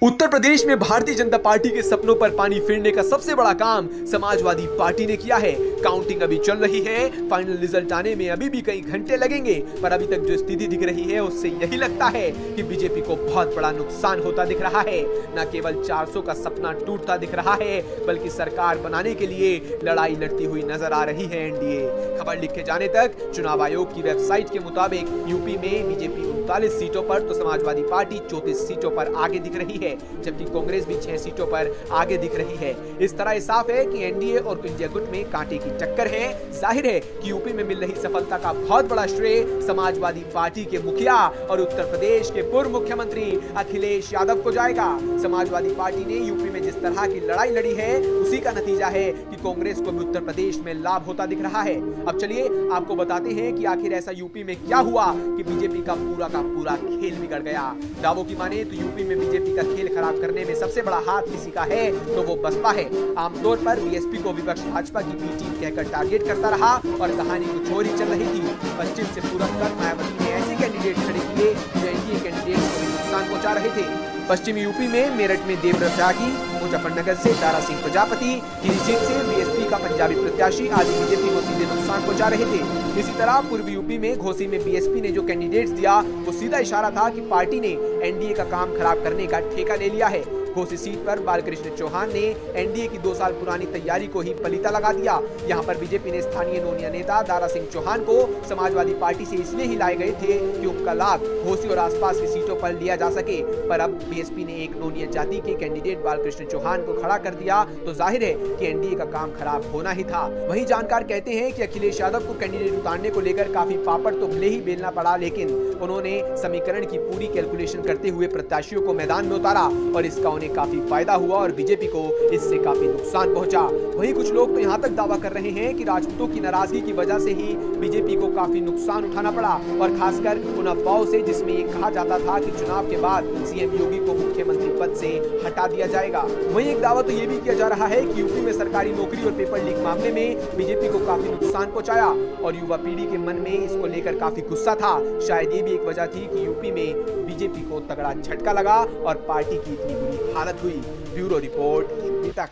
उत्तर प्रदेश में भारतीय जनता पार्टी के सपनों पर पानी फेरने का सबसे बड़ा काम समाजवादी पार्टी ने किया है। काउंटिंग अभी चल रही है, फाइनल रिजल्ट आने में अभी भी कई घंटे लगेंगे, पर अभी तक जो स्थिति दिख रही है उससे यही लगता है कि बीजेपी को बहुत बड़ा नुकसान होता दिख रहा है। न केवल 400 का सपना टूटता दिख रहा है, बल्कि सरकार बनाने के लिए लड़ाई लड़ती हुई नजर आ रही है एनडीए। खबर लिखे जाने तक चुनाव आयोग की वेबसाइट के मुताबिक यूपी में बीजेपी 39 सीटों पर तो समाजवादी पार्टी 34 सीटों पर आगे दिख रही है, जबकि कांग्रेस भी 6 सीटों पर आगे दिख रही है। इस तरह साफ है कि एनडीए और इंडिया गुट में कांटे की टक्कर है। जाहिर है कि यूपी में मिल रही सफलता का बहुत बड़ा श्रेय समाजवादी पार्टी के मुखिया और उत्तर प्रदेश के पूर्व मुख्यमंत्री अखिलेश यादव को जाएगा। समाजवादी पार्टी ने यूपी में जिस तरह की लड़ाई लड़ी है, उसी का नतीजा है कि कांग्रेस को भी उत्तर प्रदेश में लाभ होता दिख रहा है। अब चलिए आपको बताते हैं कि आखिर ऐसा यूपी में क्या हुआ कि बीजेपी का पूरा खेल बिगड़ गया। दावों की माने तो यूपी में बीजेपी का खेल खराब करने में सबसे बड़ा हाथ किसी का है तो वो बसपा है। आमतौर पर बीएसपी को विपक्ष भाजपा की बी टीम कहकर टारगेट करता रहा और कहानी कुछ और ही चल रही थी। पश्चिम से पूरब तक मायावती ने ऐसे कैंडिडेट खड़े किए जो एनडीए कैंडिडेट को भी नुकसान पहुंचा रहे थे। पश्चिमी यूपी में मेरठ में देवव्रत त्यागी, मुजफ्फरनगर से दारा सिंह प्रजापति, पीलीभीत से बीएसपी का पंजाबी प्रत्याशी आदि बीजेपी को सीधे नुकसान पहुंचा रहे थे। इसी तरह पूर्वी यूपी में घोसी में बीएसपी ने जो कैंडिडेट्स दिया वो सीधा इशारा था कि पार्टी ने एनडीए का काम खराब करने का ठेका ले लिया है। घोसी सीट पर बालकृष्ण चौहान ने एनडीए की 2 साल पुरानी तैयारी को ही पलीता लगा दिया। यहां पर बीजेपी ने स्थानीय नोनिया नेता दारा सिंह चौहान को समाजवादी पार्टी से इसलिए ही लाए गए थे कि उनका लाभ घोसी और आसपास की सीटों पर लिया जा सके, पर अब बीएसपी ने एक नोनिया जाति के कैंडिडेट बालकृष्ण चौहान को खड़ा कर दिया तो जाहिर है कि एनडीए का काम खराब होना ही था। वहीं जानकार कहते हैं कि अखिलेश यादव को कैंडिडेट उतारने को लेकर काफी पापड़ तो भले ही बेलना पड़ा, लेकिन उन्होंने समीकरण की पूरी कैलकुलेशन करते हुए प्रत्याशियों को मैदान में उतारा और इसका उन्हें काफी फायदा हुआ और बीजेपी को इससे काफी नुकसान पहुंचा। वहीं कुछ लोग तो यहां तक दावा कर रहे हैं कि राजपूतों की नाराजगी की वजह से ही बीजेपी को काफी नुकसान उठाना पड़ा, और खासकर उन अफवाहों से जिसमें ये कहा जाता था कि चुनाव के बाद सीएम योगी को मुख्यमंत्री पद से हटा दिया जाएगा। वहीं एक दावा तो ये भी किया जा रहा है कि यूपी में सरकारी नौकरी और पेपर लीक मामले में बीजेपी को काफी नुकसान पहुंचाया और युवा पीढ़ी के मन में इसको लेकर काफी गुस्सा था। शायद ये भी एक वजह थी कि यूपी में बीजेपी को तगड़ा झटका लगा और पार्टी की इतनी बुरी हालत हुई। ब्यूरो रिपोर्ट तक।